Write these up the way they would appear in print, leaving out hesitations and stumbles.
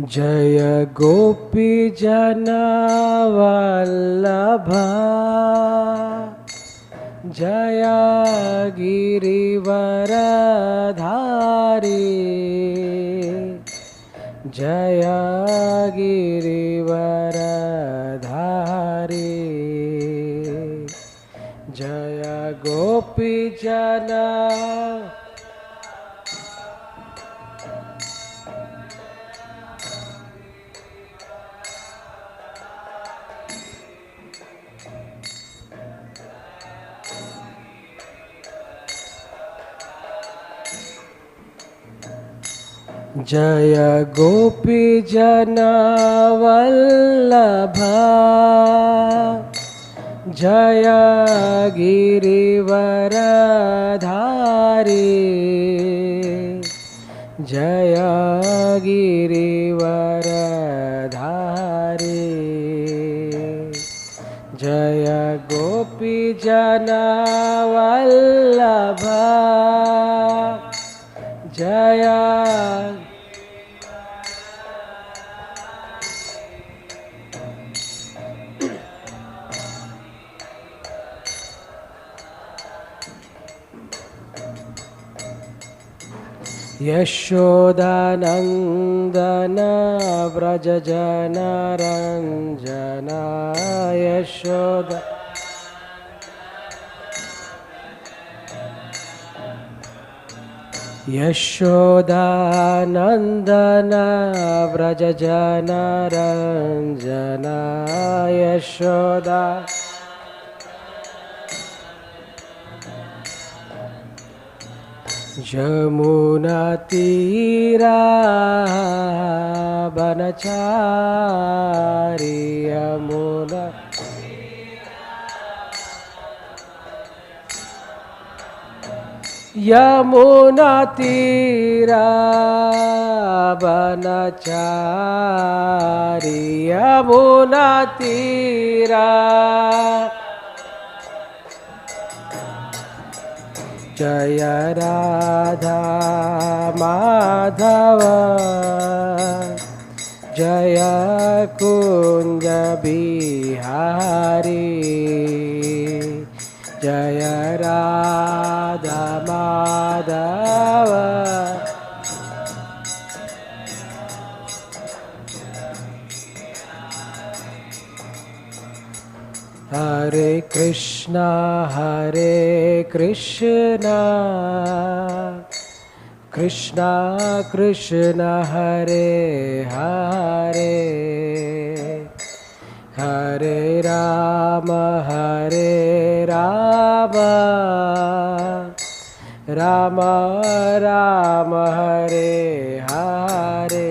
जय गोपी जनवल्लभा जय गिरिवरधारी जय गिरिवरधारी जय गोपी जन जय गोपी जनवल्लभा जय गिरिवरधारी जय गिरिवरधारी जय गोपी जनवल्लभा जय यशोदानंदन व्रज जन रंजन यशोदा यशोदानंदन व्रज जन रंजन यशोदा यमुना तीरा बनचारी यमुना यमुना तीरा बनचारी यमुना तीरा जय राधा माधव जय कुंज बिहारी जय राधा माधव हरे कृष्णा कृष्णा कृष्णा हरे हरे हरे राम राम राम हरे हरे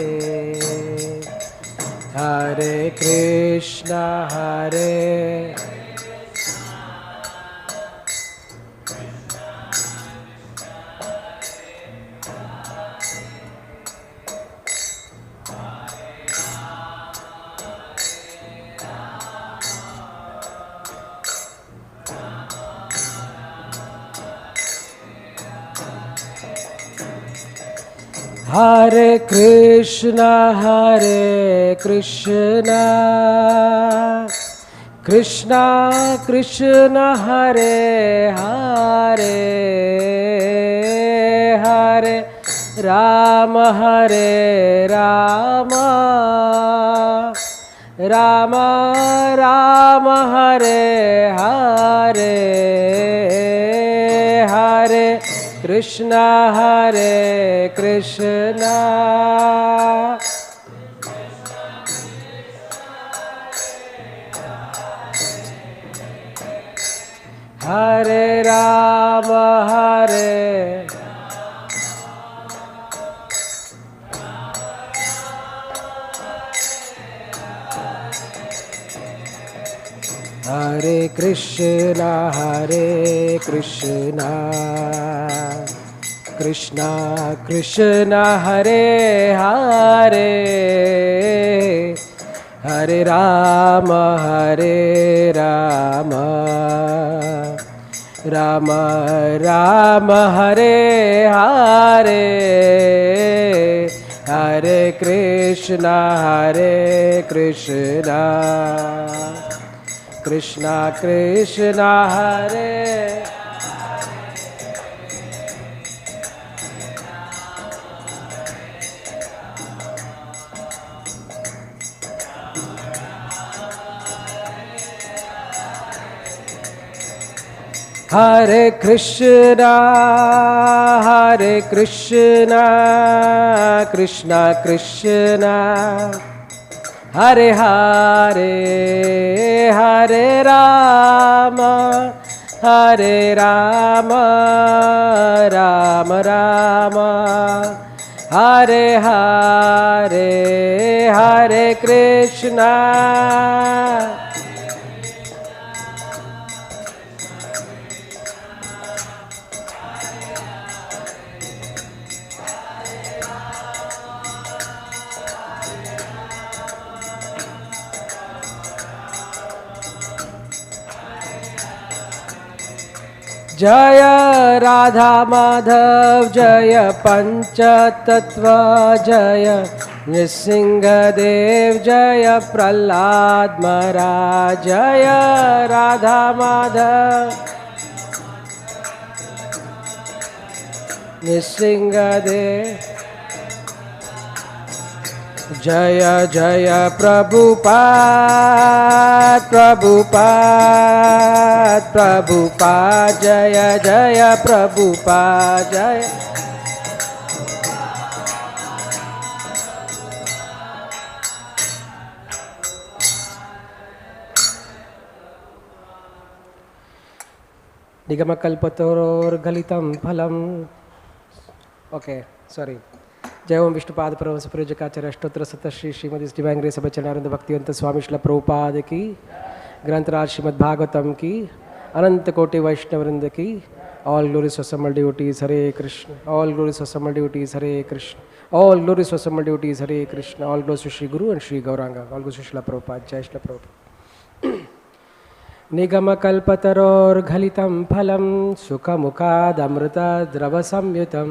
हरे कृष्णा हरे कृष्णा कृष्णा कृष्णा हरे हरे हरे राम राम राम हरे हरे हरे कृष्णा कृष्णा हरे राम हरे Krishna Krishna Krishna Hare Hare Hare Ram Ram Ram Hare Hare Hare Krishna Krishna Krishna Hare Hare Krishna Krishna Krishna Hare Hare Hare Rama Rama Rama Hare Hare Hare Krishna जय राधा माधव जय पंचतत्व जय नृसिंहदेव जय प्रहलाद महाराज जय राधा माधव नृसिंहदेव जय जय प्रभुपाद जय जय प्रभुपाद जय निगमकल्पतरोर्गलितं फलम् ओके सॉरी जय ओम विष्णुपाद परमहंस प्रयोजकाचार्य अष्टोत्तर Shri Srimad divine grace of चैतन्य भक्तिवंत स्वामी श्रील प्रभुपाद की ग्रंथराज श्रीमद् भागवतम की अनंत कोटि वैष्णववृंद की ऑल ग्लोरीज फॉर समल devotees Hare Krishna all glories for समल devotees Hare Krishna all glories for समल devotees Hare Krishna all glories to Shri guru and Shri Gauranga all glories to Srila Prabhupada जय श्रील प्रभुपाद निगमकल्पतरोर्गलितं फलं सुखमुखादमृतद्रवसंयुतं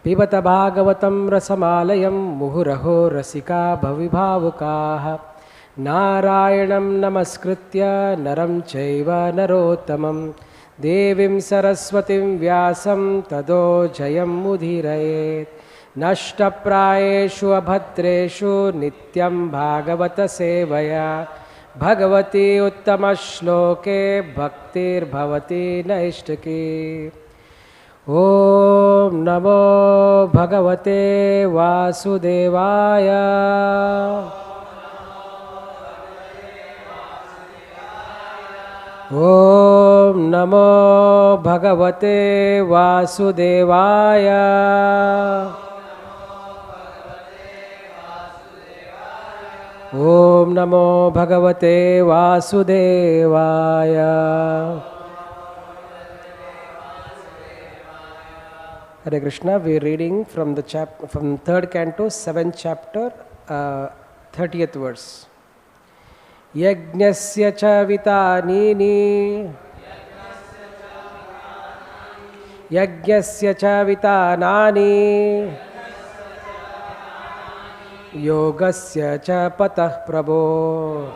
पिबत भागवतं रसमालयं मुहुरहो रसिका भविभावुकाः नारायणं नमस्कृत्य नरं चैव नरोत्तमं देवीं सरस्वतीं व्यासं ततो जयमुदीरयेत् नष्टप्रायेषु अभद्रेषु नित्यं भागवत सेवया भगवती उत्तमश्लोके भक्तिर्भवति नैष्टिकी ॐ नमो भगवते वासुदेवाय ॐ नमो भगवते वासुदेवाय ॐ नमो भगवते वासुदेवाय Hare Krishna, we are reading from the from 3rd canto, 7th chapter, 30th verse. Yajñasya cha vitānāni yajñasya cha vitānāni yogasya cha pathaḥ prabho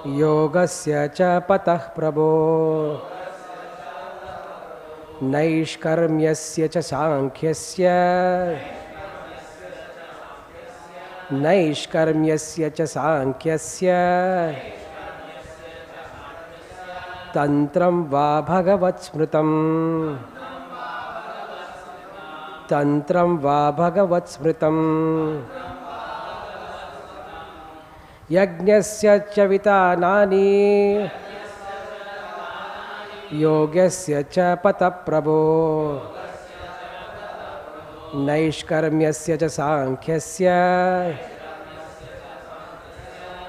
yogasya cha pathaḥ prabho naiṣkarmyasya cha sāṅkhyasya naiṣkarmyasya cha sāṅkhyasya tantraṁ va bhagavat-smṛtam tantraṁ va bhagavat-smṛtam yajñasya cha vitānāni yogasya cha pathaḥ prabho naiṣkarmyasya cha sāṅkhyasya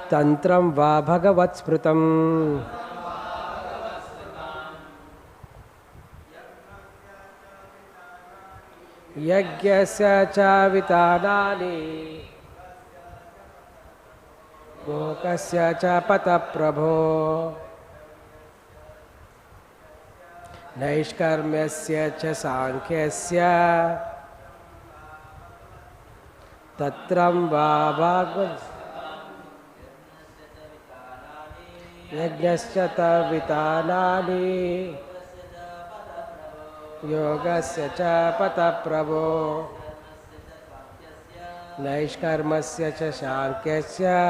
tantraṁ va bhagavat-smṛtam yajñasya cha vitānāni yogasya cha pathaḥ prabho naiṣkarmyasya cha sāṅkhyasya tantram va bhagavat yajñasya vitānāni yogasya cha pathaḥ prabho naiṣkarmyasya cha sāṅkhyasya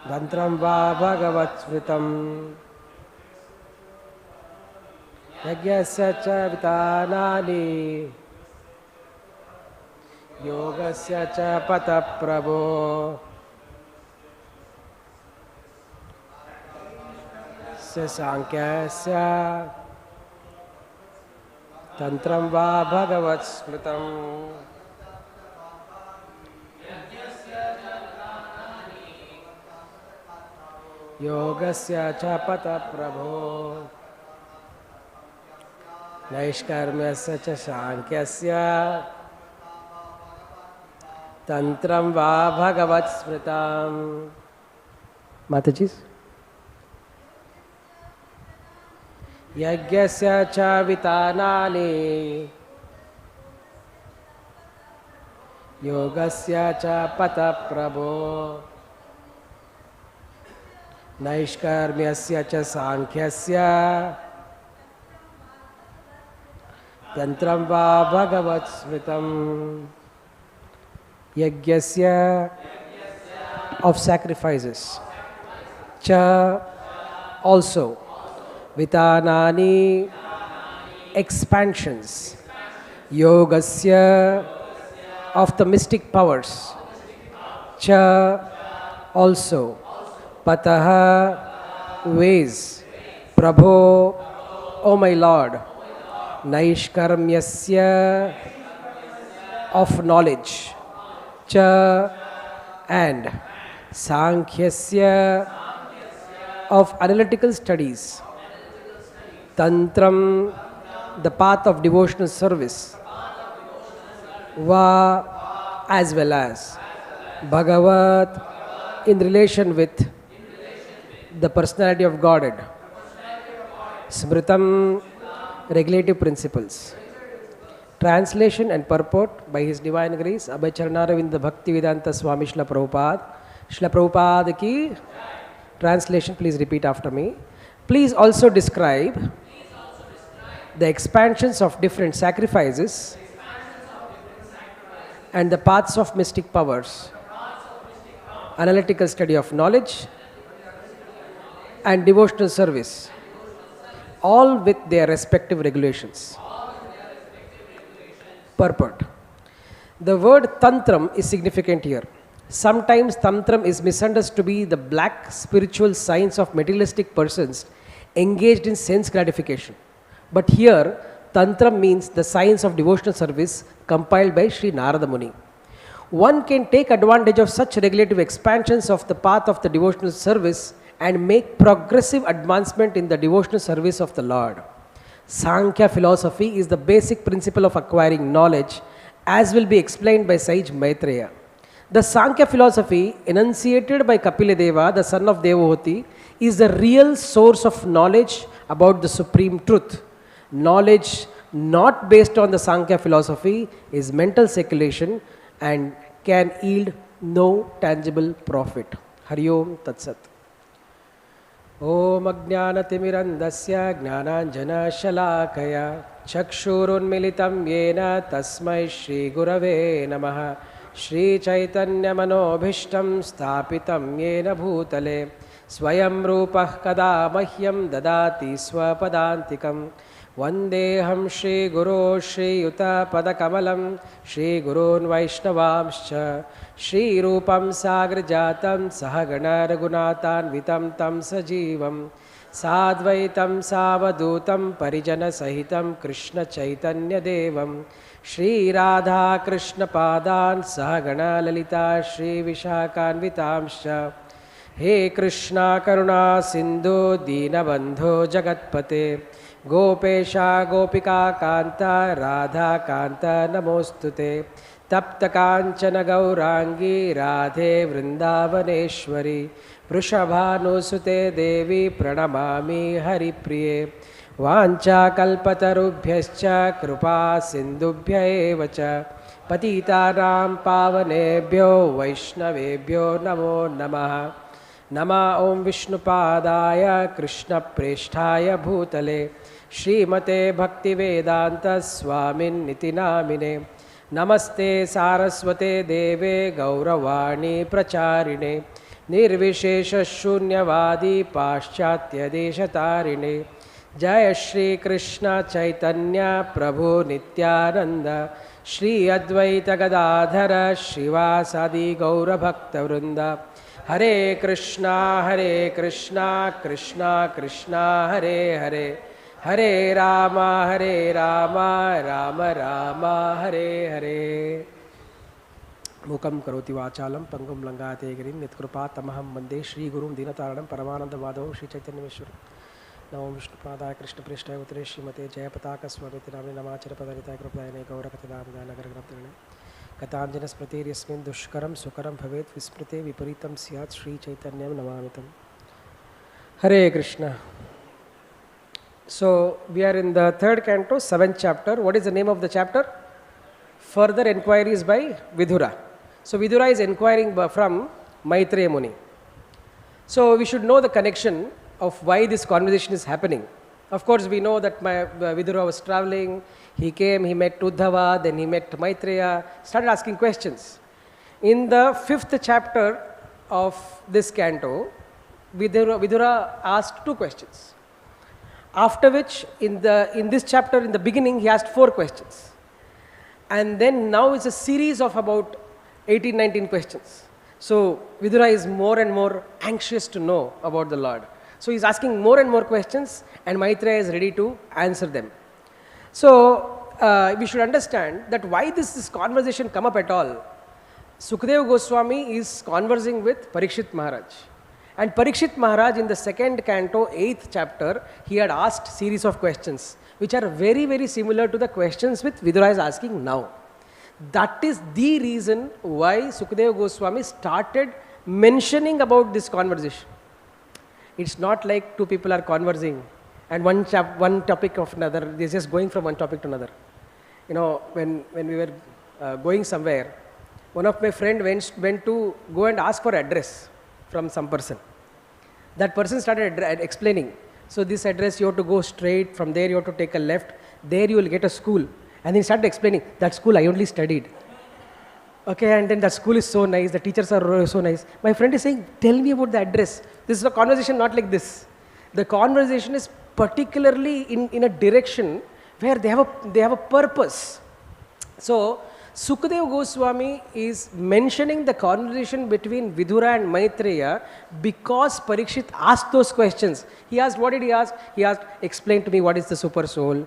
tantraṁ va bhagavat-smṛtam yajñasya cha vitānāni yogasya cha pathaḥ prabho sāṅkhyasya tantraṁ va bhagavat-smṛtam yogasya cha pathaḥ prabho naiṣkarmyasya cha sāṅkhyasya tantraṁ va bhagavat-smṛtam. Mataji's. yajñasya cha vitānāni yogasya cha pathaḥ prabho naiṣkarmyasya cha sāṅkhyasya tantraṁ va bhagavat-smṛtam. Yajñasya of sacrifices, cha also, vitānāni expansions, yogasya of the mystic powers, cha also, pathaḥ ways, prabho, O my Lord, naiṣkarmyasya of knowledge, cha and sāṅkhyasya of analytical studies, tantram the path of devotional service, va as well as bhagavat in relation with the personality of Godhead, smṛtam regulative principles. Translation and purport by His Divine Grace, Abhay Charanaravindra Bhaktivedanta Swami Śrīla Prabhupada. Śrīla Prabhupada ki translation, please repeat after me. Please also describe the expansions of different sacrifices and the paths of mystic powers, analytical study of knowledge and devotional service, all with their respective regulations. Purport. The word tantram is significant here. Sometimes tantram is misunderstood to be the black spiritual science of materialistic persons engaged in sense gratification. But here, tantram means the science of devotional service compiled by Śrīla Nārada Muni. One can take advantage of such regulative expansions of the path of the devotional service and make progressive advancement in the devotional service of the Lord. Sāṅkhya philosophy is the basic principle of acquiring knowledge, as will be explained by sage Maitreya. The Sāṅkhya philosophy, enunciated by Kapiladeva, the son of Devahūti, is the real source of knowledge about the supreme truth. Knowledge not based on the Sāṅkhya philosophy is mental speculation and can yield no tangible profit. Hari Om Tat Sat. Om Ajnānatimirandasya Jnānāñjana-śalākaya Chakshurunmilitam Yena Tasmai Shri Gurave Namaha Shri Chaitanya Manobhishtam Sthapitam Yena Bhutale Swayam Rupah Kada Mahyam Dadati Swapadantikam Vandeham Shri Guru Shri Yuta Padakamalam Shri Gurun Vaishnavamscha Shri Rupam Sagrajatam Sahagana Raghunatan Vitam Tam Sajivam Sadvaitam Savadutam Parijana Sahitam Krishna Chaitanya Devam Shri Radha Krishna Padan Sahagana Lalita Shri Vishakan Vitamscha He Krishna Karuna Sindhu Dina Bandho Jagatpate Gopesha Gopika Kanta Radha Kanta Namostute Tapta Kanchana Gaurangi Radhe Vrindavaneshwari Vrishabhanusute Devi Pranamami Haripriye Vancha Kalpatarubhyascha Krupa Sindubhya Evacha पतितानां पावनेभ्यो वैष्णवेभ्यो नमो नमः। नमः ॐ विष्णुपादाय कृष्णप्रेष्ठाय भूतले श्रीमते भक्तिवेदांत स्वामिन्निति नामिने। नमस्ते सारस्वते देवे गौरवाणी प्रचारिणे निर्विशेषशून्यवादी पाश्चात्यदेशतारिणे। जय श्री कृष्ण चैतन्य प्रभु नित्यानंद श्री अद्वैत गदाधर श्रीवासादि गौरभक्तवृंद। हरे कृष्णा कृष्णा कृष्णा हरे हरे, हरे राम राम राम हरे हरे। मूकं करोति वाचालं पंगुं लंघयते गिरिं यत्कृपातमहं वन्दे श्रीगुरुं दीनतारिणं परमानन्दमाधवं श्रीचैतन्येश्वरं। नमो विष्णुपादाय कृष्णप्रेष्ठाय भूतले श्रीमते जयपताकस्वामिति नाम्ने नमाचरपदारिताय कृपदायिने गौरकथितामदानगरग्रन्थिने। कथाञ्जनस्मृतिर्यस्मिन् दुष्करं सुकरं भवेत् विस्मृते विपरीतं स्यात् श्रीचैतन्यं नमामि तं। हरे Krishna. So we are in the third canto, 7th chapter. What is the name of the chapter? Further inquiries by Vidura. So Vidura is inquiring from Maitreya Muni. So we should know the connection of why this conversation is happening. Of course, we know that Vidura was traveling. He came, he met Uddhava, then he met Maitreya, started asking questions. In the 5th chapter of this canto, Vidura asked 2 questions. After which, in this chapter, in the beginning, he asked 4 questions. And then now it's a series of about 18, 19 questions. So Vidura is more and more anxious to know about the Lord. So he's asking more and more questions, and Maitreya is ready to answer them. So we should understand that why this conversation come up at all. Sukadeva Goswami is conversing with Parikshit Maharaj. And Parikshit Maharaj in the 2nd canto, 8th chapter, he had asked series of questions, which are very, very similar to the questions which Vidura is asking now. That is the reason why Sukadeva Goswami started mentioning about this conversation. It's not like 2 people are conversing and one topic of another, they're just going from one topic to another. You know, when we were going somewhere, one of my friend went to go and ask for address from some person. That person started explaining. So this address you have to go straight, from there you have to take a left, there you will get a school. And then he started explaining, that school I only studied. Okay, and then that school is so nice, the teachers are so nice. My friend is saying, tell me about the address. This is a conversation not like this. The conversation is particularly in a direction where they have a purpose. So Sukadeva Goswami is mentioning the conversation between Vidura and Maitreya because Parikshit asked those questions. He asked, what did he ask? He asked, explain to me what is the super soul.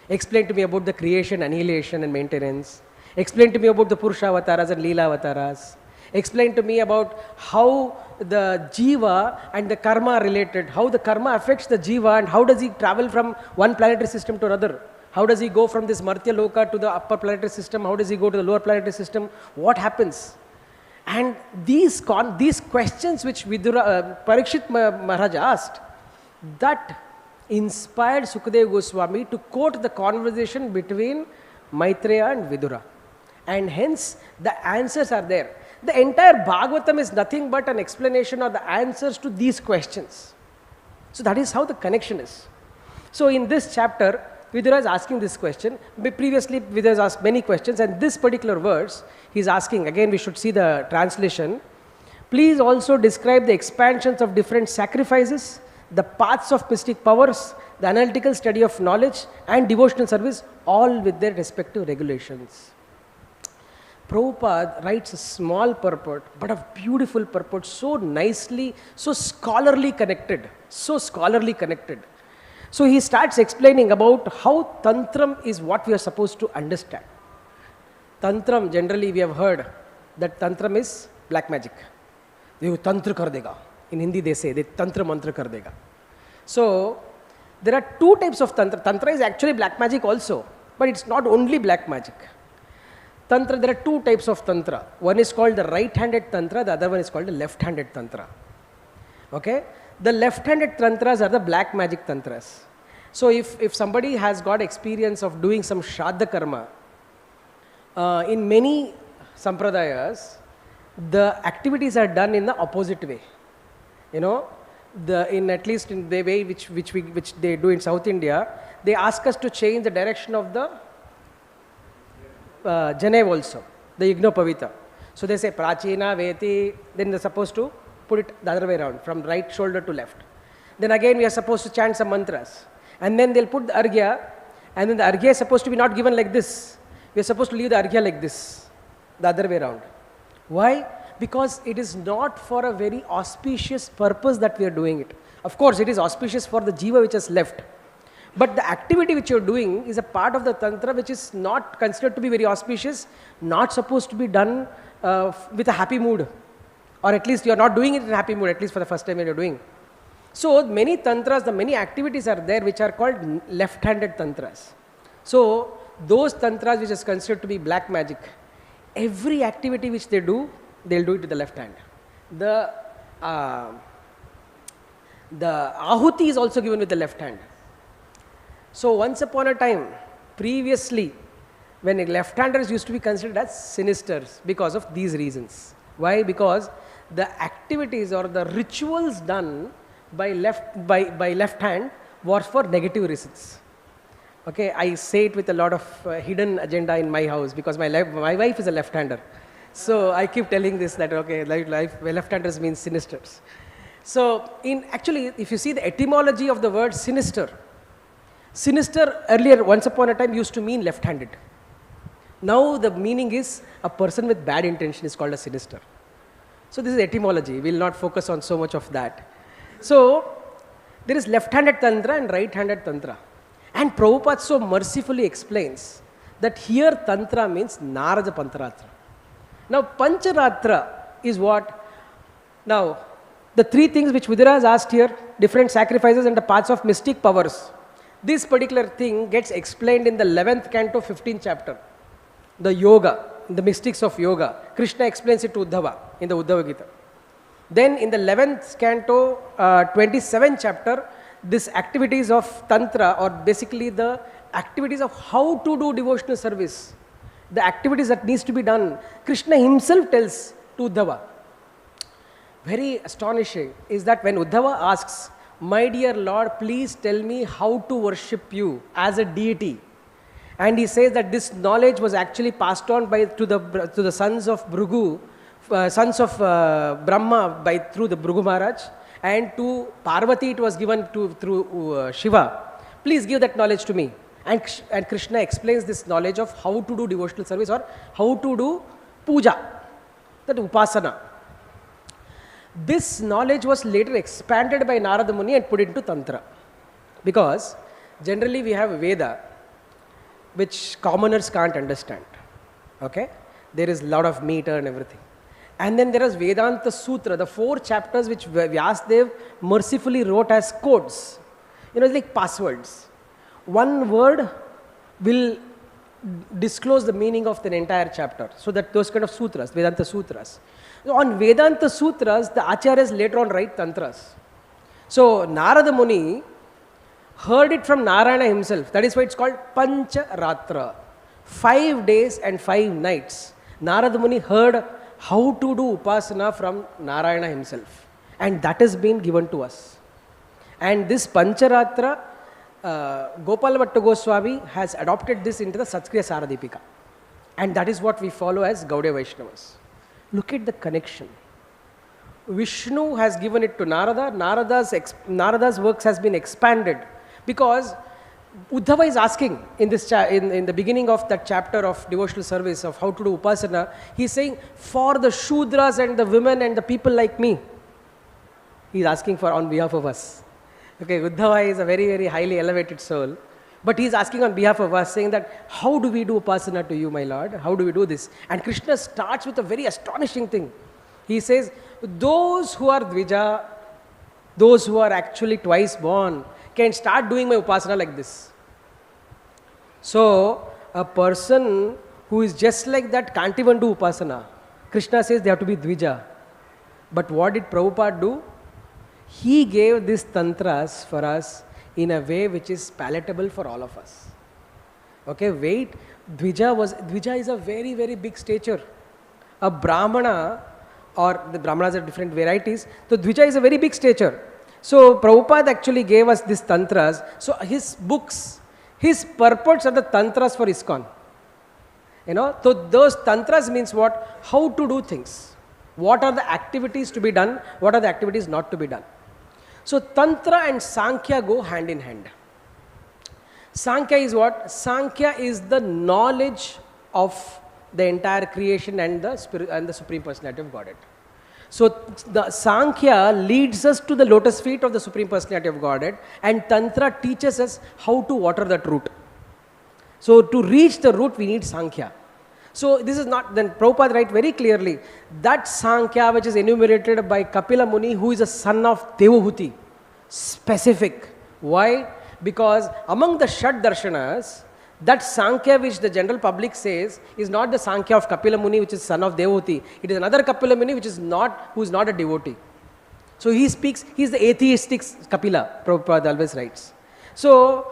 Explain to me about the creation, annihilation and maintenance. Explain to me about the Purusha Avataras and Leela Avataras. Explain to me about how the Jiva and the Karma are related, how the Karma affects the Jiva and how does he travel from one planetary system to another. How does he go from this Martya Loka to the upper planetary system? How does he go to the lower planetary system? What happens? And these questions which Parikshit Maharaj asked, that inspired Sukadeva Goswami to quote the conversation between Maitreya and Vidura. And hence, the answers are there. The entire Bhagavatam is nothing but an explanation of the answers to these questions. So that is how the connection is. So in this chapter, Vidura is asking this question. Previously, Vidura has asked many questions, and this particular verse, he is asking, again we should see the translation. Please also describe the expansions of different sacrifices, the paths of mystic powers, the analytical study of knowledge, and devotional service, all with their respective regulations. Prabhupada writes a small purport, but a beautiful purport, so nicely, so scholarly connected, so scholarly connected. So he starts explaining about how tantram is what we are supposed to understand. Tantram, generally we have heard that tantram is black magic. They tantra kar dega. In Hindi they say, they tantra mantra kar dega. So there are 2 types of tantra. Tantra is actually black magic also, but it's not only black magic. Tantra, there are 2 types of tantra. One is called the right-handed tantra, the other one is called the left-handed tantra. Okay? The left-handed tantras are the black magic tantras. So if somebody has got experience of doing some shraddha karma, In many sampradayas, the activities are done in the opposite way. At least in the way which they do in South India, they ask us to change the direction of the Janev also, the Yignopavita. So they say Prachina, Veti, then they're supposed to put it the other way around, from right shoulder to left. Then again we are supposed to chant some mantras. And then they'll put the Arghya, and then the Arghya is supposed to be not given like this. We are supposed to leave the Arghya like this, the other way around. Why? Because it is not for a very auspicious purpose that we are doing it. Of course, it is auspicious for the jiva which has left. But the activity which you are doing is a part of the tantra which is not considered to be very auspicious, not supposed to be done with a happy mood. Or at least you are not doing it in a happy mood, at least for the first time when you are doing. So many tantras, the many activities are there which are called left-handed tantras. So those tantras which is considered to be black magic, every activity which they do, they'll do it with the left hand. The ahuti is also given with the left hand. So once upon a time, previously, when left-handers used to be considered as sinisters because of these reasons. Why? Because the activities or the rituals done by left hand were for negative reasons. Okay, I say it with a lot of hidden agenda in my house because my wife is a left-hander. So I keep telling this that okay, left-handers means sinisters. So actually, if you see the etymology of the word sinister earlier once upon a time used to mean left-handed. Now the meaning is a person with bad intention is called a sinister. So this is etymology. We will not focus on so much of that. So there is left-handed tantra and right-handed tantra. And Prabhupada so mercifully explains that here tantra means Narada Pancharatra. Now Pancharatra is what? Now the three things which Vidura has asked here, different sacrifices and the paths of mystic powers. This particular thing gets explained in the 11th canto, 15th chapter. The yoga, the mystics of yoga. Krishna explains it to Uddhava in the Uddhava Gita. Then in the 11th canto, 27th chapter, this activities of tantra or basically the activities of how to do devotional service, the activities that needs to be done, Krishna himself tells to Uddhava. Very astonishing is that when Uddhava asks, my dear Lord, please tell me how to worship you as a deity. And he says that this knowledge was actually passed on to the sons of Brahma through the Bhrigu Maharaj, and to Parvati it was given through Shiva. Please give that knowledge to me. And Krishna explains this knowledge of how to do devotional service or how to do puja, that upasana. This knowledge was later expanded by Narada Muni and put into Tantra. Because generally we have Veda, which commoners can't understand. Okay? There is a lot of meter and everything. And then there is Vedanta Sutra, the 4 chapters which Vyasadeva mercifully wrote as codes. It's like passwords. One word will disclose the meaning of the entire chapter. So that those kind of sutras, Vedanta Sutras. On Vedanta Sutras, the Acharyas later on write Tantras. So Narada Muni heard it from Narayana himself. That is why it's called Pancharatra. 5 days and 5 nights. Narada Muni heard how to do upasana from Narayana himself. And that has been given to us. And this Pancharatra, Gopala Bhatta Goswami has adopted this into the Satskriya Saradipika. And that is what we follow as Gaudiya Vaishnavas. Look at the connection. Vishnu has given it to Narada. Narada's works has been expanded because Uddhava is asking in this in the beginning of that chapter of devotional service of how to do upasana. He is saying for the Shudras and the women and the people like me. He is asking for on behalf of us. Okay, Uddhava is a very, very highly elevated soul. But he is asking on behalf of us, saying that, how do we do upasana to you, my Lord? How do we do this? And Krishna starts with a very astonishing thing. He says, those who are Dvija, those who are actually twice born, can start doing my upasana like this. So, a person who is just like that can't even do upasana. Krishna says they have to be Dvija. But what did Prabhupada do? He gave these tantras for us in a way which is palatable for all of us. Okay, wait. Dvija is a very, very big stature. A Brahmana, or the Brahmanas are different varieties, so Dvija is a very big stature. So Prabhupada actually gave us these tantras. So his books, his purports are the tantras for ISKCON. So those tantras means what? How to do things. What are the activities to be done? What are the activities not to be done? So Tantra and Sāṅkhya go hand in hand. Sāṅkhya is what? Sāṅkhya is the knowledge of the entire creation and the spirit and the Supreme Personality of Godhead. So the Sāṅkhya leads us to the lotus feet of the Supreme Personality of Godhead, and Tantra teaches us how to water that root. So to reach the root, we need Sāṅkhya. So this is not, then Prabhupada writes very clearly, that Sāṅkhya which is enumerated by Kapila Muni, who is a son of Devahūti, specific. Why? Because among the Shad Darshanas, that Sāṅkhya which the general public says is not the Sāṅkhya of Kapila Muni, which is son of Devahūti. It is another Kapila Muni which is not, who is not a devotee. So he speaks, he is the atheistic Kapila, Prabhupada always writes. So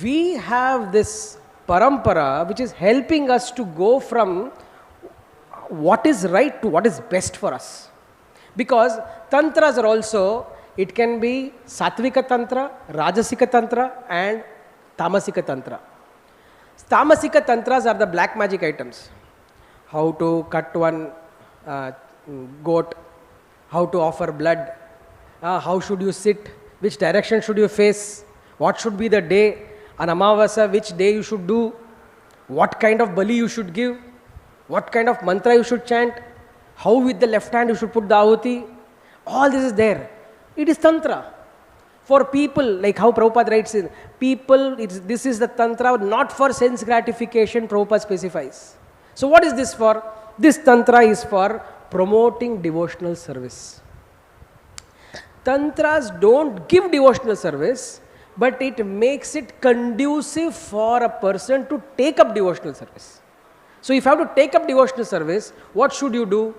we have this parampara which is helping us to go from what is right to what is best for us. Because tantras are also, it can be Sattvika Tantra, Rajasika Tantra and Tamasika Tantra. Tamasika Tantras are the black magic items. How to cut one goat, how to offer blood, how should you sit, which direction should you face, what should be the day, an Amavasa, which day you should do, what kind of bali you should give, what kind of mantra you should chant, how with the left hand you should put the ahuti. All this is there. It is Tantra. For people, like how Prabhupada writes in, people, this is the Tantra not for sense gratification, Prabhupada specifies. So what is this for? This Tantra is for promoting devotional service. Tantras don't give devotional service, but it makes it conducive for a person to take up devotional service. So if you have to take up devotional service, what should you do?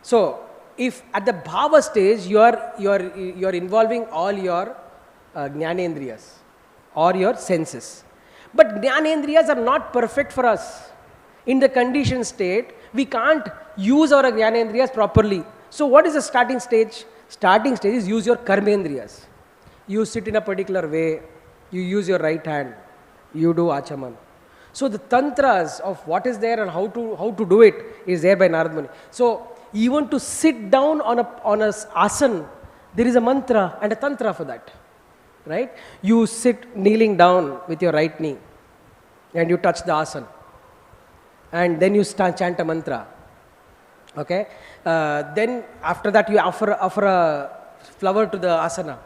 So if at the bhava stage you are involving all your jnanendriyas or your senses, but jnanendriyas are not perfect for us. In the conditioned state, we can't use our jnanendriyas properly. So what is the starting stage? Starting stage is use your karmendriyas. You sit in a particular way, you use your right hand, you do achaman. So the tantras of what is there and how to do it is there by Nārada Muni. So even to sit down on a asan, there is a mantra and a tantra for that, right? You sit kneeling down with your right knee and you touch the asan, and then you chant a mantra. Okay, then after that you offer a flower to the asana.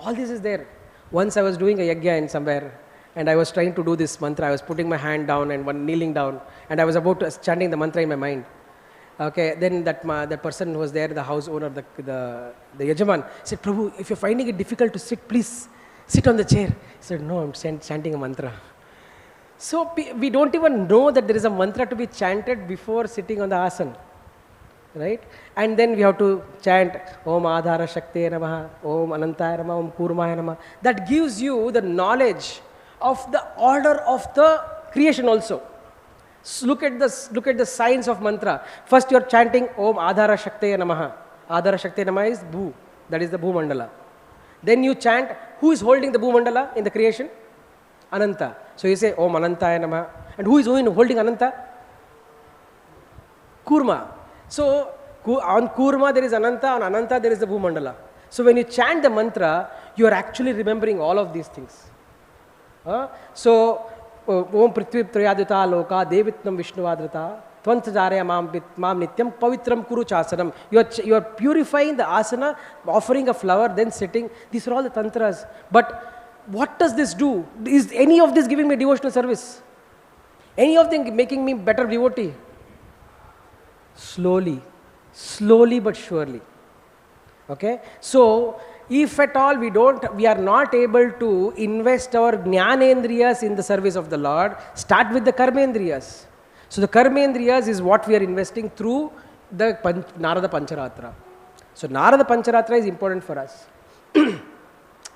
All this is there. Once I was doing a yajña in somewhere, and I was trying to do this mantra. I was putting my hand down and one kneeling down, and I was about to chanting the mantra in my mind. Okay, then that person who was there, the house owner, the yajaman, said, "Prabhu, if you're finding it difficult to sit, please sit on the chair." He said, "No, I'm chanting a mantra." So we don't even know that there is a mantra to be chanted before sitting on the asana. Right? And then we have to chant Om Adhara Shakte Namaha, Om Anantaya Namaha, Om Kurmaya Namaha. That gives you the knowledge of the order of the creation also. So look at the signs of mantra. First you are chanting Om Adhara Shakte Namaha. Adhara Shakte Namaha is Bhu, that is the Bhu Mandala. Then you chant, who is holding the Bhu Mandala in the creation? Ananta. So you say Om Anantaya Namaha. And who is holding Ananta? Kurma. So on Kurma there is Ananta, on Ananta there is the Bhumandala. So when you chant the mantra, you are actually remembering all of these things. So Om Prithvi Trayadita Loka Devitnam Vishnuvadrata Tvantajarya Mam Nityam Pavitram Kuru Chasanam. You are purifying the asana, offering a flower, then sitting. These are all the tantras. But what does this do? Is any of this giving me devotional service? Any of them making me better devotee? Slowly but surely. Okay? So, if at all we are not able to invest our jnanendriyas in the service of the Lord, start with the karmendriyas. So, the karmendriyas is what we are investing through the Narada Pancharatra. So, Narada Pancharatra is important for us.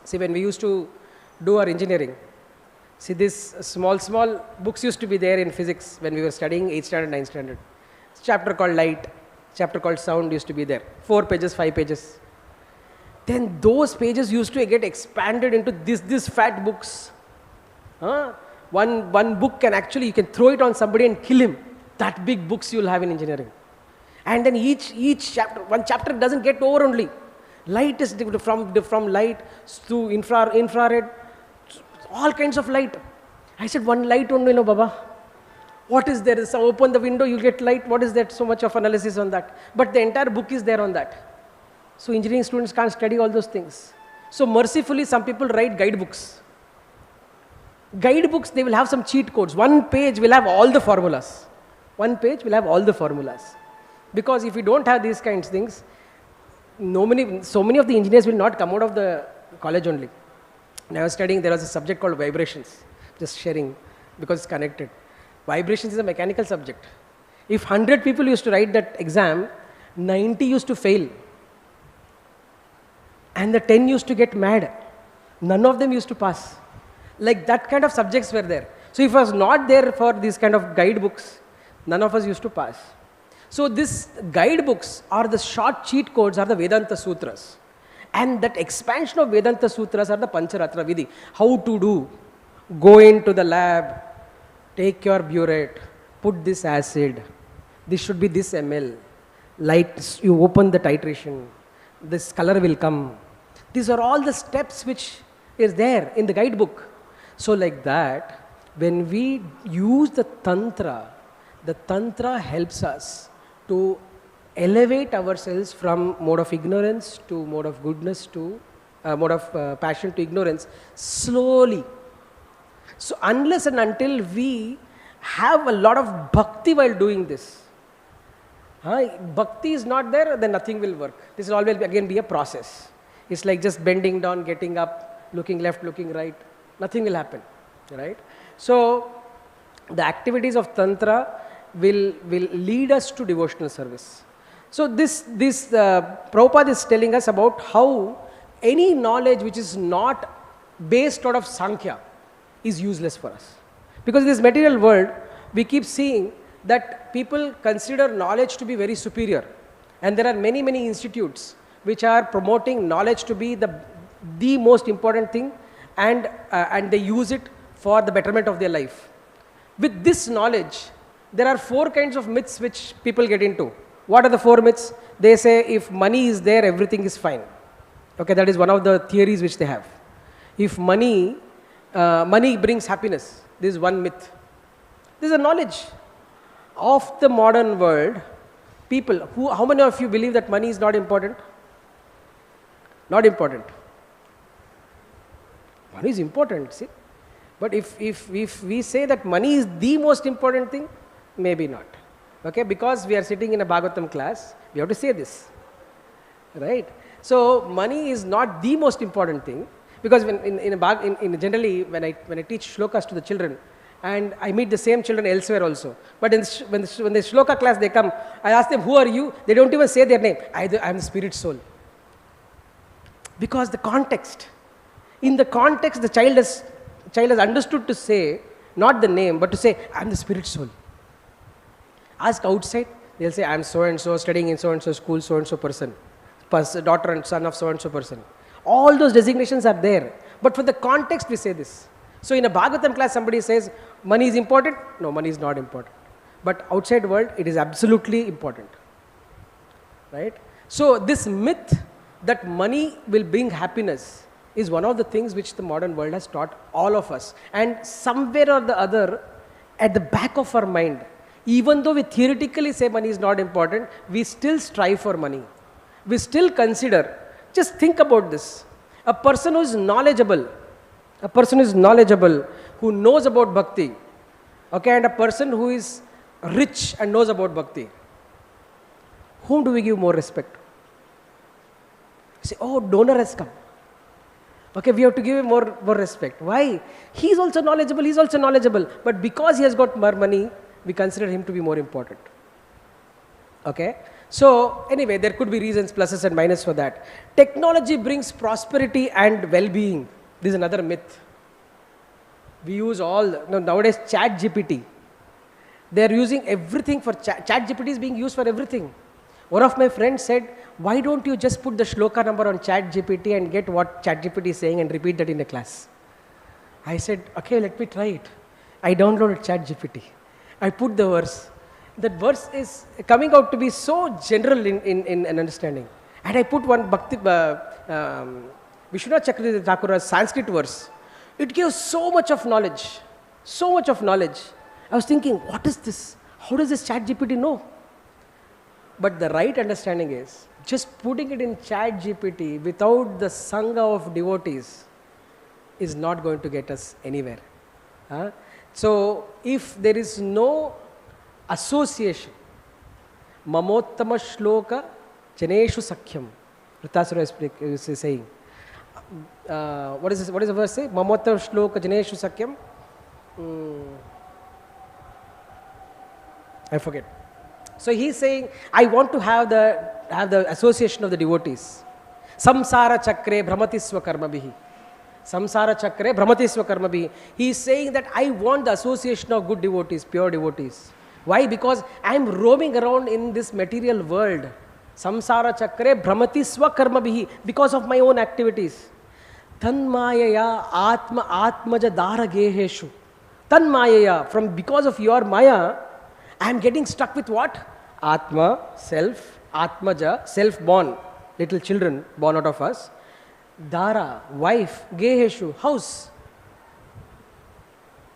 See, when we used to do our engineering, See, this small books used to be there in physics when we were studying 8th standard, 9th standard. Chapter called light, chapter called sound used to be there. 4 pages, 5 pages. Then those pages used to get expanded into this fat books. One book can actually, you can throw it on somebody and kill him. That big books you'll have in engineering. And then each chapter, one chapter doesn't get over only. Light is from light to infrared, all kinds of light. I said, one light only, no, Baba. What is there? So open the window, you get light. What is that? So much of analysis on that. But the entire book is there on that. So engineering students can't study all those things. So mercifully, some people write guidebooks. Guidebooks, they will have some cheat codes. One page will have all the formulas. One page will have all the formulas. Because if you don't have these kinds of things, so many of the engineers will not come out of the college only. When I was studying, there was a subject called vibrations. Just sharing, because it's connected. Vibrations is a mechanical subject. If 100 people used to write that exam, 90 used to fail. And the 10 used to get mad. None of them used to pass. Like that kind of subjects were there. So if I was not there for these kind of guidebooks, none of us used to pass. So these guidebooks or the short cheat codes are the Vedanta Sutras. And that expansion of Vedanta Sutras are the Pancharatra Vidhi. How to do. Go into the lab, take your burette, put this acid, this should be this ml, light, you open the titration, this color will come. These are all the steps which is there in the guidebook. So like that, when we use the Tantra helps us to elevate ourselves from mode of ignorance to mode of goodness to mode of passion to ignorance slowly. So unless and until we have a lot of bhakti while doing this, bhakti is not there, then nothing will work. This will always again be a process. It's like just bending down, getting up, looking left, looking right. Nothing will happen, right? So the activities of Tantra will lead us to devotional service. So this Prabhupada is telling us about how any knowledge which is not based out of Sāṅkhya is useless for us. Because in this material world, we keep seeing that people consider knowledge to be very superior. And there are many institutes which are promoting knowledge to be the most important thing, and they use it for the betterment of their life. With this knowledge, there are 4 kinds of myths which people get into. What are the 4 myths? They say if money is there, everything is fine. Okay, that is one of the theories which they have. If money brings happiness, this is one myth. This is a knowledge of the modern world. People, how many of you believe that money is not important? Not important. Money is important, see. But if we say that money is the most important thing, maybe not. Okay, because we are sitting in a Bhagavatam class, we have to say this, right? So money is not the most important thing, because generally when I teach shlokas to the children, and I meet the same children elsewhere also, but when the shloka class they come, I ask them, who are you? They don't even say their name. I am the spirit soul. Because the context, in the context the child has understood to say, not the name, but to say, I am the spirit soul. Ask outside, they'll say, I am so and so, studying in so and so school, so and so person, daughter and son of so and so person. All those designations are there. But for the context, we say this. So in a Bhagavatam class, somebody says, money is important? No, money is not important. But outside world, it is absolutely important. Right? So this myth that money will bring happiness is one of the things which the modern world has taught all of us. And somewhere or the other, at the back of our mind, even though we theoretically say money is not important, we still strive for money. We still consider, just think about this. A person who is knowledgeable, who knows about bhakti, okay, and a person who is rich and knows about bhakti, whom do we give more respect? Say, oh, donor has come. Okay, we have to give him more respect. Why? He is also knowledgeable, but because he has got more money, we consider him to be more important. Okay? So, anyway, there could be reasons, pluses and minuses for that. Technology brings prosperity and well-being. This is another myth. We use all, no, nowadays chat GPT. They are using everything for chat GPT is being used for everything. One of my friends said, why don't you just put the shloka number on chat GPT and get what chat GPT is saying and repeat that in the class? I said, okay, let me try it. I downloaded chat GPT. I put the verse. That verse is coming out to be so general in an understanding. And I put one Bhakti, Vishwanath Chakravarti Thakura's Sanskrit verse. It gives so much of knowledge. So much of knowledge. I was thinking, what is this? How does this chat GPT know? But the right understanding is, just putting it in chat GPT without the Sangha of devotees is not going to get us anywhere. So, if there is no association, mamottama shloka janeshu sakhyam, Vritasura is saying. What is the verse say? Mamottama shloka janeshu sakhyam. I forget. So he's saying, I want to have the association of the devotees. Samsara chakre bhramati swakarma bihi. Samsara chakre bhramati swakarma bihi. He is saying that I want the association of good devotees, pure devotees. Why? Because I am roaming around in this material world. Samsara chakre bhramati swakarma bihi. Because of my own activities. Tanmayaya atmaja dara geheshu. Tanmayaya, because of your maya, I am getting stuck with what? Atma, self, atmaja, self-born, little children born out of us. Dara, wife, geheshu, house.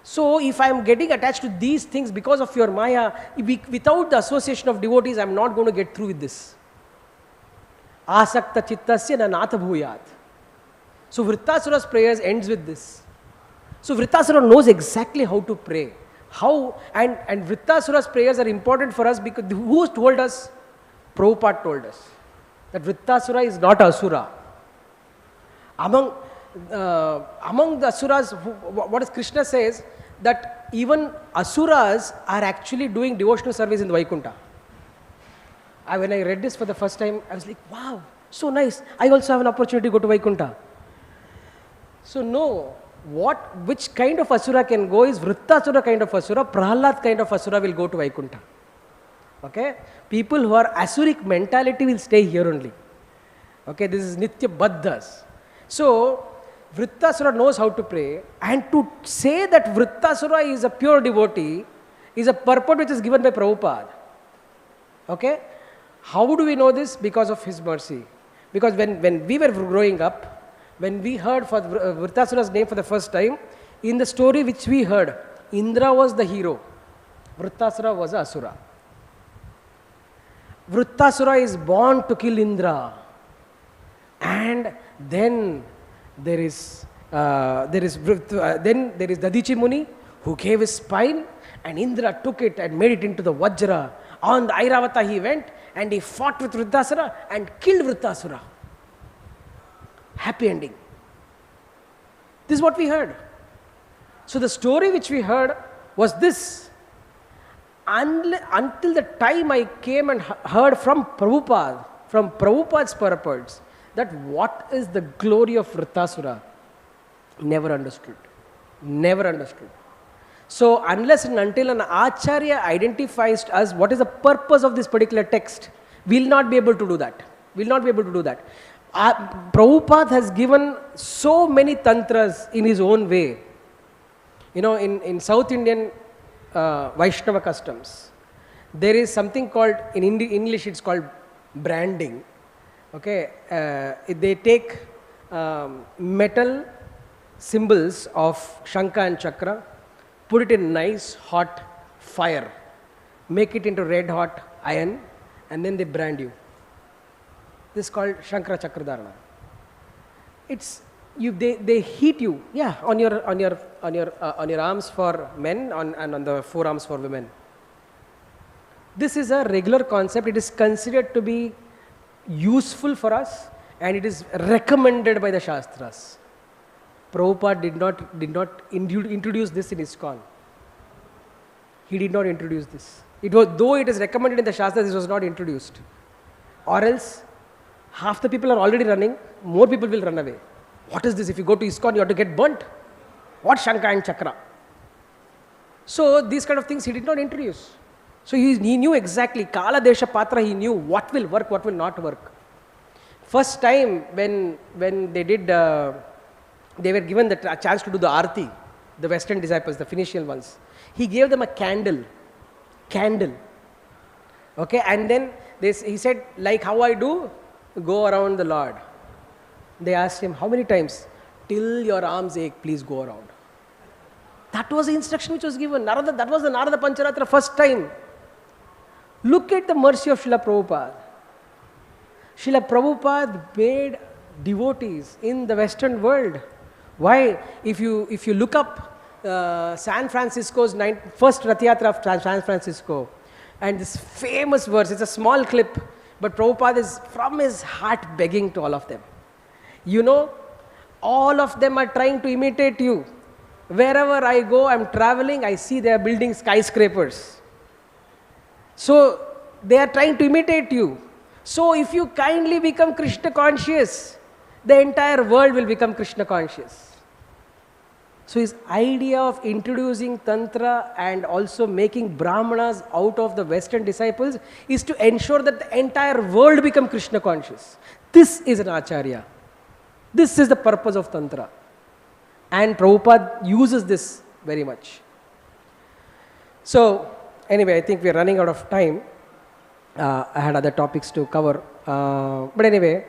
So if I am getting attached to these things because of your maya, without the association of devotees, I am not going to get through with this. Asakta chittasya na nata bhuyat. So Vritasura's prayers ends with this. So Vritasura knows exactly how to pray. How, and Vritasura's prayers are important for us because who told us? Prabhupada told us that Vritasura is not asura. Among the asuras, what is Krishna says, that even asuras are actually doing devotional service in the Vaikuntha. When I read this for the first time, I was like, wow, so nice. I also have an opportunity to go to Vaikuntha. So no. Which kind of asura can go is Vrittasura kind of asura, Prahalad kind of asura will go to Vaikuntha. Okay? People who are asuric mentality will stay here only. Okay, this is Nitya Baddhas. So, Vrittasura knows how to pray, and to say that Vrittasura is a pure devotee is a purport which is given by Prabhupada. Okay? How do we know this? Because of his mercy. Because when we were growing up, when we heard for Vrittasura's name for the first time, in the story which we heard, Indra was the hero. Vrittasura was an asura. Vrittasura is born to kill Indra. And then there is Dadichi Muni who gave his spine, and Indra took it and made it into the Vajra. On the Airavata he went and he fought with Vrittasura and killed Vrittasura. Happy ending. This is what we heard. So the story which we heard was this. Until the time I came and heard from Prabhupada, from Prabhupada's purports, that what is the glory of Vrittasura, never understood. Never understood. So unless and until an Acharya identifies to us what is the purpose of this particular text, we will not be able to do that. We will not be able to do that. Prabhupada has given so many tantras in his own way. You know, in South Indian Vaishnava customs, there is something called, in English it's called branding. Okay, they take metal symbols of Shankha and Chakra, put it in nice hot fire, make it into red hot iron, and then they brand you. This is called Shankara Chakradharana. It's they heat you, on your arms for men and on the forearms for women. This is a regular concept. It is considered to be useful for us, and it is recommended by the Shastras. Prabhupada did not introduce this in ISKCON. He did not introduce this. Though it is recommended in the Shastras, this was not introduced. Or else, half the people are already running, more people will run away. What is this? If you go to ISKCON, you have to get burnt. What Shankha and Chakra? So these kind of things he did not introduce. So he knew exactly, Kala Desha Patra, he knew what will work, what will not work. First time when they did, they were given the chance to do the Arti, the Western disciples, the Phoenician ones. He gave them a candle. Okay, and then he said, like how I do, go around the Lord. They asked him, how many times? Till your arms ache, please go around. That was the instruction which was given. That was the Narada Pancharatra first time. Look at the mercy of Srila Prabhupada. Srila Prabhupada made devotees in the Western world. Why? If you look up San Francisco's first Rath Yatra of San Francisco, and this famous verse, it's a small clip, but Prabhupada is from his heart begging to all of them. You know, all of them are trying to imitate you. Wherever I go, I'm traveling, I see they are building skyscrapers. So they are trying to imitate you. So if you kindly become Krishna conscious, the entire world will become Krishna conscious. So his idea of introducing Tantra and also making Brahmanas out of the Western disciples is to ensure that the entire world become Krishna conscious. This is an Acharya. This is the purpose of Tantra. And Prabhupada uses this very much. So anyway, I think we are running out of time. I had other topics to cover. But anyway,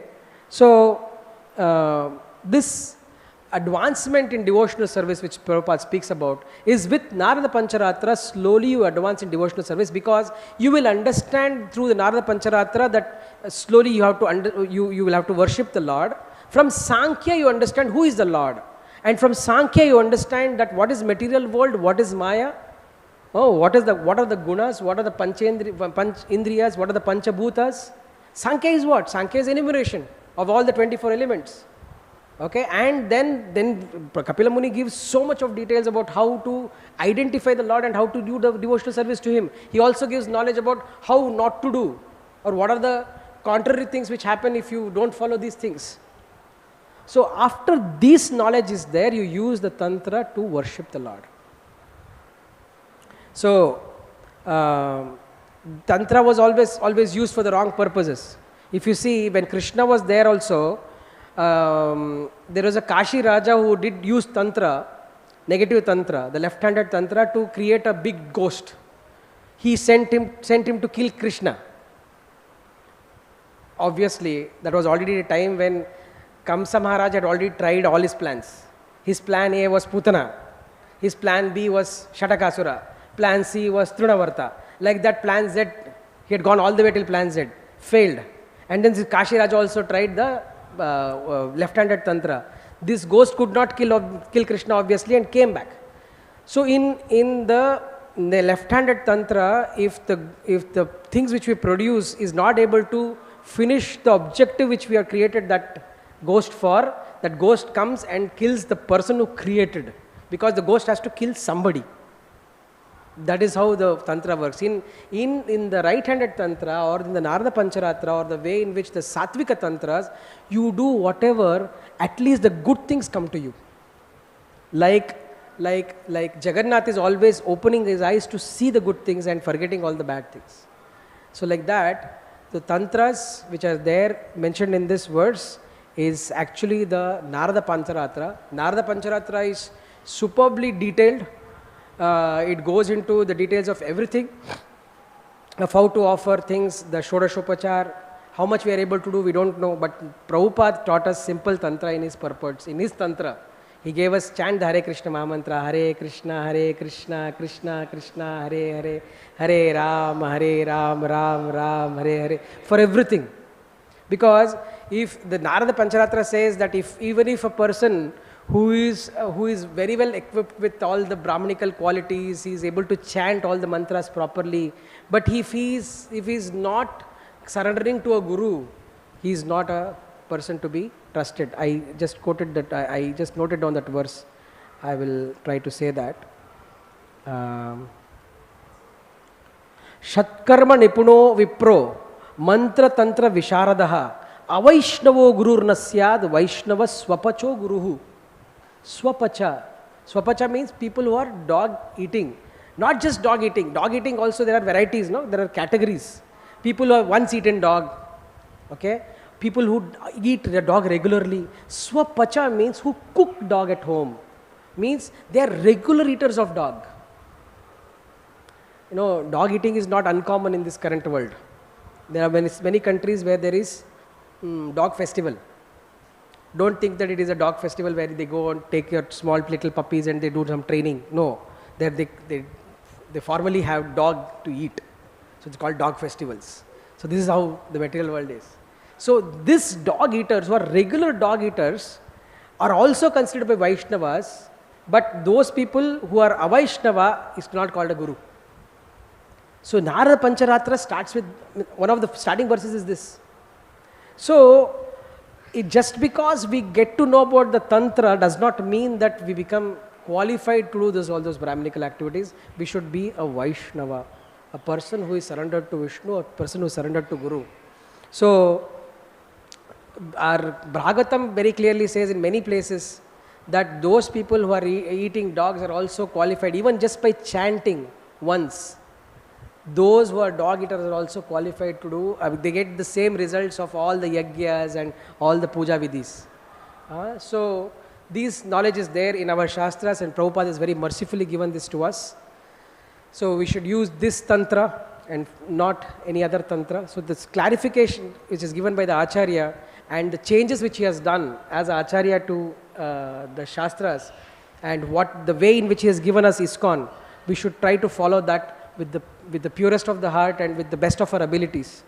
so this advancement in devotional service which Prabhupada speaks about is with Narada Pancharatra. Slowly you advance in devotional service because you will understand through the Narada Pancharatra that slowly you have to you will have to worship the Lord. From Sāṅkhya you understand who is the Lord. And from Sāṅkhya you understand that what is material world, what is Maya, what are the gunas, what are the panch indriyas, what are the panchabhutas. Sāṅkhya is what? Sāṅkhya is enumeration of all the 24 elements. Okay, and then Kapila Muni gives so much of details about how to identify the Lord and how to do the devotional service to Him. He also gives knowledge about how not to do, or what are the contrary things which happen if you don't follow these things. So after this knowledge is there, you use the Tantra to worship the Lord. So Tantra was always used for the wrong purposes. If you see, when Krishna was there also, there was a Kashi Raja who did use Tantra, negative Tantra, the left-handed Tantra, to create a big ghost. He sent him to kill Krishna. Obviously, that was already a time when Kamsa Maharaj had already tried all his plans. His plan A was Putana. His plan B was Shatakasura. Plan C was Trinavarta. Like that, plan Z, he had gone all the way till plan Z, failed. And then Kashi Raja also tried the left-handed Tantra. This ghost could not kill Krishna obviously and came back. So in the left-handed Tantra, if the things which we produce is not able to finish the objective which we have created that ghost for, that ghost comes and kills the person who created, because the ghost has to kill somebody. That is how the Tantra works. In the right-handed Tantra or in the Narada Pancharatra or the way in which the Sattvika Tantras, you do whatever, at least the good things come to you. Like Jagannath is always opening his eyes to see the good things and forgetting all the bad things. So like that, the Tantras which are there mentioned in this verse is actually the Narada Pancharatra. Narada Pancharatra is superbly detailed. It goes into the details of everything, of how to offer things, the Shodashopachar, how much we are able to do, we don't know. But Prabhupada taught us simple Tantra in his purports. In his Tantra, he gave us chant the Hare Krishna Mahamantra, Hare Krishna, Krishna Krishna, Hare Hare, Hare Ram, Ram Ram, Hare Hare, for everything. Because if the Narada Pancharatra says that even if a person who is very well equipped with all the Brahmanical qualities, he is able to chant all the mantras properly, but if he is not surrendering to a guru, he is not a person to be trusted. I just quoted that, I just noted down that verse. I will try to say that. Shatkarma nipuno vipro mantra tantra visharadaha avaishnavo gururna syad vaishnava swapacho guruhu. Swapacha. Swapacha means people who are dog eating. Not just dog eating. Dog eating also there are varieties, no? There are categories. People who have once eaten dog, okay? People who eat the dog regularly. Swapacha means who cook dog at home. Means they are regular eaters of dog. You know, dog eating is not uncommon in this current world. There are many countries where there is dog festival. Don't think that it is a dog festival where they go and take your small little puppies and they do some training. No, they formally have dog to eat. So it's called dog festivals. So this is how the material world is. So these dog eaters who are regular dog eaters are also considered by Vaishnavas, but those people who are Avaishnava is not called a guru. So Narada Pancharatra starts with, one of the starting verses is this. So just because we get to know about the Tantra does not mean that we become qualified to do all those Brahminical activities. We should be a Vaishnava, a person who is surrendered to Vishnu, a person who is surrendered to Guru. So our Bhagavatam very clearly says in many places that those people who are eating dogs are also qualified, even just by chanting once. Those who are dog eaters are also qualified to do, they get the same results of all the yajñas and all the puja vidhis. So this knowledge is there in our Shastras, and Prabhupada has very mercifully given this to us. So we should use this Tantra and not any other Tantra. So this clarification which is given by the Acharya and the changes which he has done as Acharya to the Shastras, and what the way in which he has given us ISKCON, we should try to follow that with the purest of the heart and with the best of our abilities.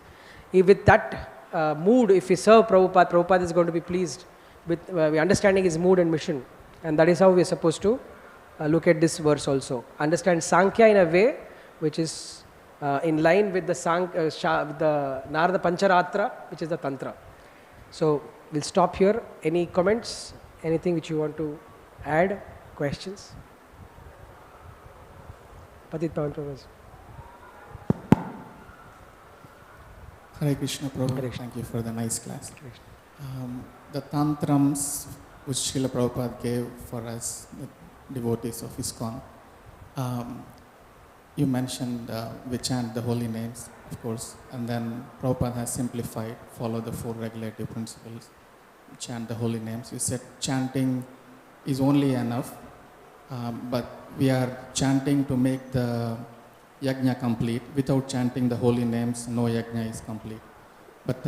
With that mood, if we serve Prabhupada, Prabhupada is going to be pleased with understanding his mood and mission. And that is how we are supposed to look at this verse also. Understand Sāṅkhya in a way which is in line with the Narada Pancharatra, which is the Tantra. So we'll stop here. Any comments? Anything which you want to add? Questions? Patit Pavan Prabhu. Hare Krishna, Prabhu. Thank you for the nice class. The tantrams which Srila Prabhupada gave for us, the devotees of ISKCON, you mentioned we chant the holy names, of course, and then Prabhupada has simplified, follow the 4 regulative principles, chant the holy names. You said chanting is only enough, but we are chanting to make the yajña complete. Without chanting the holy names, no yajña is complete. But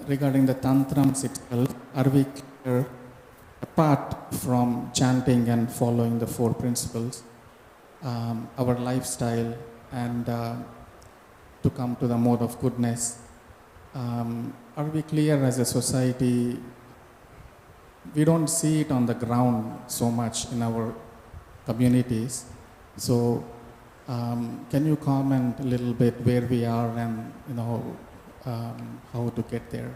regarding the tantrams itself, are we clear, apart from chanting and following the 4 principles, our lifestyle and to come to the mode of goodness, are we clear as a society? We don't see it on the ground so much in our communities. So can you comment a little bit where we are and how to get there?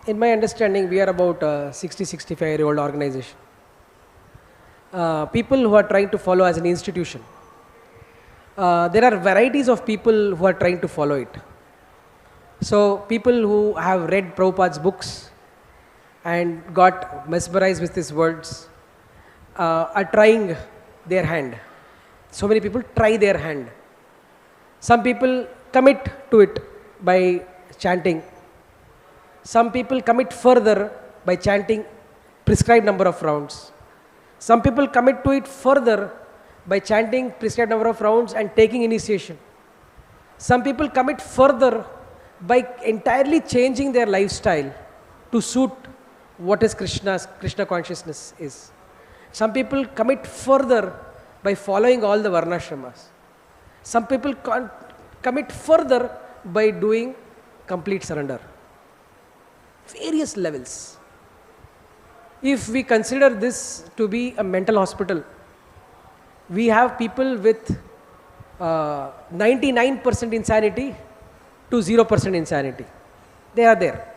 In my understanding, we are about a 60-65-year-old organization. People who are trying to follow as an institution. There are varieties of people who are trying to follow it. So people who have read Prabhupada's books and got mesmerized with his words are trying their hand. So many people try their hand. Some people commit to it by chanting. Some people commit further by chanting prescribed number of rounds. Some people commit to it further by chanting prescribed number of rounds and taking initiation. Some people commit further by entirely changing their lifestyle to suit what is Krishna consciousness is. Some people commit further by following all the varnashramas. Some people commit further by doing complete surrender. Various levels. If we consider this to be a mental hospital, we have people with 99% insanity to 0% insanity. They are there.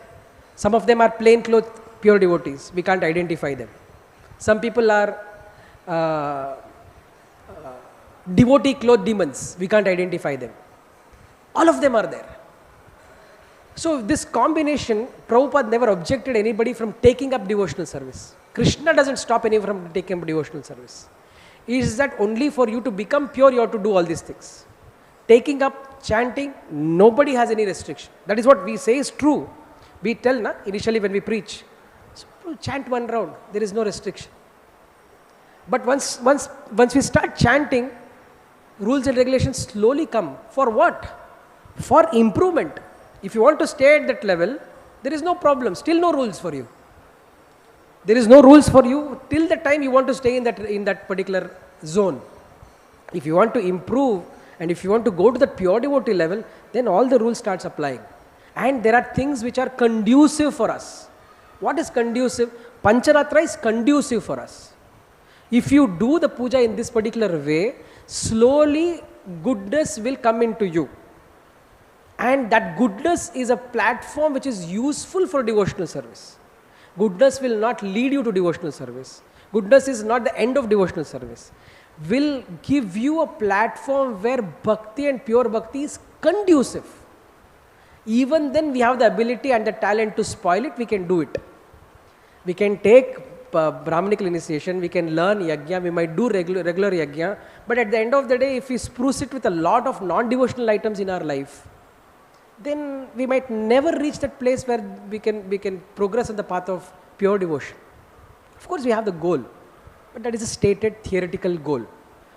Some of them are plain clothes, pure devotees. We can't identify them. Some people are devotee clothed demons. We can't identify them. All of them are there. So this combination, Prabhupada never objected anybody from taking up devotional service. Krishna doesn't stop anyone from taking devotional service. It is that only for you to become pure, you have to do all these things. Taking up, chanting, nobody has any restriction. That is what we say is true. We tell, initially when we preach, so chant one round, there is no restriction. But once we start chanting, rules and regulations slowly come. For what? For improvement. If you want to stay at that level, there is no problem. Still no rules for you. There is no rules for you till the time you want to stay in that particular zone. If you want to improve and if you want to go to that pure devotee level, then all the rules starts applying. And there are things which are conducive for us. What is conducive? Pancharatra is conducive for us. If you do the puja in this particular way, slowly goodness will come into you. And that goodness is a platform which is useful for devotional service. Goodness will not lead you to devotional service. Goodness is not the end of devotional service. Will give you a platform where bhakti and pure bhakti is conducive. Even then we have the ability and the talent to spoil it, we can do it. We can take Brahmanical initiation, we can learn yajña, we might do regular yajña, but at the end of the day, if we spruce it with a lot of non-devotional items in our life, then we might never reach that place where we can progress on the path of pure devotion. Of course, we have the goal, but that is a stated theoretical goal.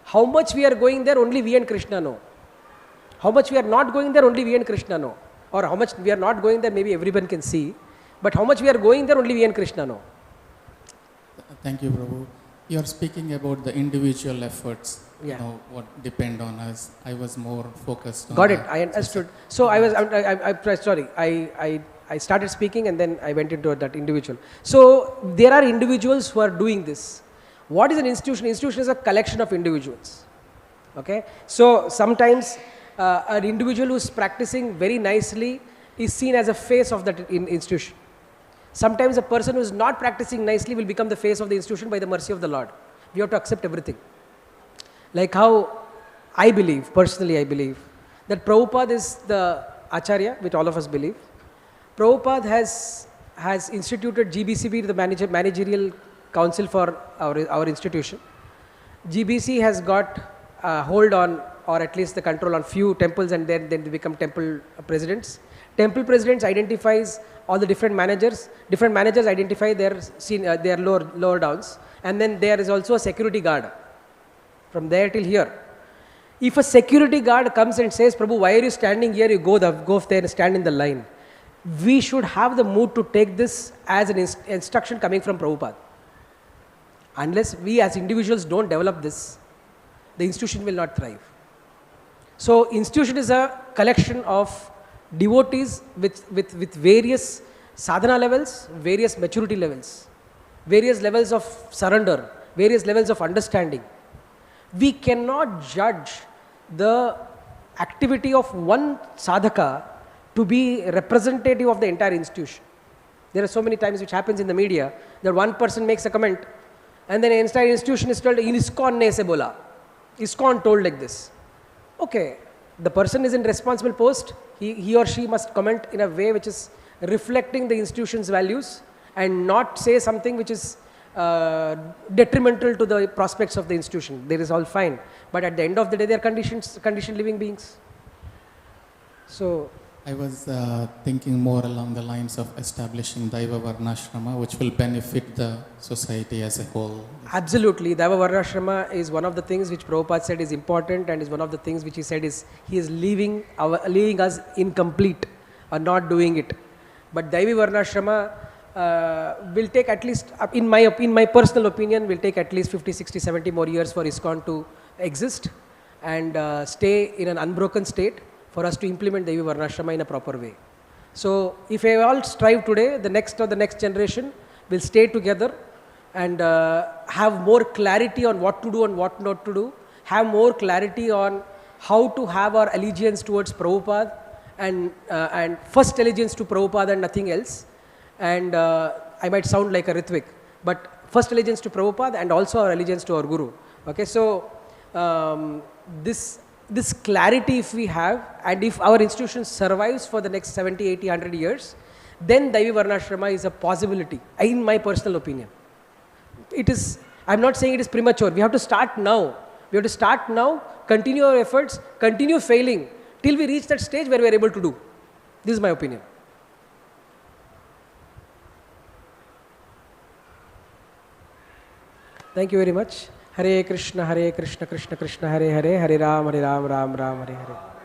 How much we are going there, only we and Krishna know. How much we are not going there, only we and Krishna know. Or how much we are not going there, maybe everyone can see. But how much we are going there, only we and Krishna know. Thank you, Prabhu. You are speaking about the individual efforts, Yeah. what depend on us. I was more focused on Got it, I understood. So I started speaking and then I went into that individual. So there are individuals who are doing this. What is an institution? Institution is a collection of individuals. Okay. So sometimes an individual who is practicing very nicely is seen as a face of that institution. Sometimes a person who is not practicing nicely will become the face of the institution by the mercy of the Lord. We have to accept everything. Like how I believe, personally I believe, that Prabhupada is the Acharya, which all of us believe. Prabhupada has instituted GBCB, the managerial council for our institution. GBC has got hold on, or at least the control on few temples, and then they become temple presidents. Temple presidents identifies all the different managers. Different managers identify their lower downs, and then there is also a security guard from there till here. If a security guard comes and says, Prabhu, why are you standing here? You go there and stand in the line. We should have the mood to take this as an instruction coming from Prabhupada. Unless we as individuals don't develop this, the institution will not thrive. So institution is a collection of devotees with various sadhana levels, various maturity levels, various levels of surrender, various levels of understanding. We cannot judge the activity of one sadhaka to be representative of the entire institution. There are so many times which happens in the media that one person makes a comment and then the entire institution is told, ISKCON ne se bola. ISKCON told like this. Okay, the person is in responsible post, he or she must comment in a way which is reflecting the institution's values and not say something which is detrimental to the prospects of the institution. There is all fine. But at the end of the day, they are conditioned living beings. So I was thinking more along the lines of establishing Daiva Varnashrama, which will benefit the society as a whole. Absolutely. Daiva Varnashrama is one of the things which Prabhupada said is important, and is one of the things which he said is he is leaving us incomplete or not doing it. But Daivi Varnashrama will take at least, in my personal opinion, will take at least 50, 60, 70 more years for ISKCON to exist and stay in an unbroken state for us to implement Daivi Varnashrama in a proper way. So if we all strive today, the next generation will stay together and have more clarity on what to do and what not to do, have more clarity on how to have our allegiance towards Prabhupada and first allegiance to Prabhupada and nothing else. And I might sound like a Ritvik, but first allegiance to Prabhupada and also our allegiance to our Guru. Okay, so this clarity if we have, and if our institution survives for the next 70, 80, 100 years, then Daivi Varnashrama is a possibility, in my personal opinion. it is, I'm not saying it is premature. We have to start now. We have to start now, continue our efforts, continue failing till we reach that stage where we are able to do. This is my opinion. Thank you very much. Hare Krishna, Krishna Krishna, Hare Hare, Hare Ram, Ram Ram, Hare Hare.